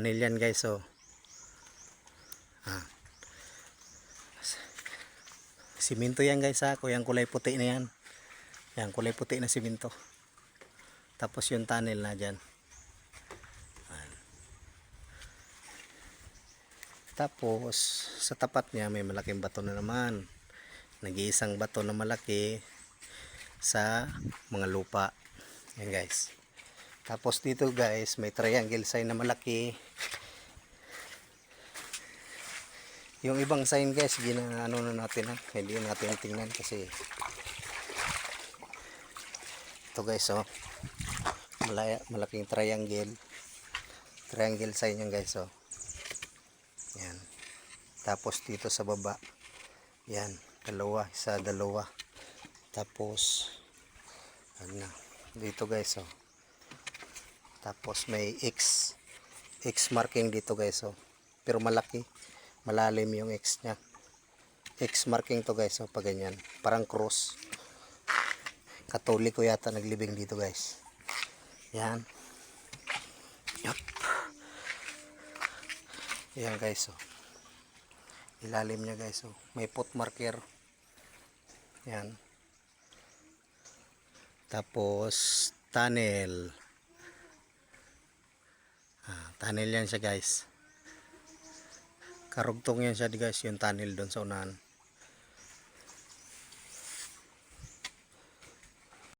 Tunnel yan guys, oh. Ah. Siminto yan guys, ha. Yung kulay puti na yan. Yan, kulay puti na siminto. Tapos yung tunnel na dyan. Tapos sa tapat niya may malaking bato na naman. Nag-iisang bato na malaki sa mga lupa. Yan guys. Tapos dito guys, may triangle sign na malaki. Yung ibang sign guys, ginaano na natin, ha. Hindi natin tingnan kasi ito guys, oh. Malaking triangle. Triangle sign yan guys, oh. Yan. Tapos dito sa baba. Yan, isa, dalawa. Tapos ano, dito guys, oh. Tapos may X marking dito guys, oh. Pero malaki, malalim yung X nya. X marking to guys, oh, pag ganyan, parang cross. Katoliko yata naglibing dito guys. Yan. Yup. Yan guys, oh. Ilalim nya guys, oh. May foot marker. Yan. Tapos tunnel. Tunnel yan siya guys. Karugtong yan siya guys, yung tunnel doon sa unahan.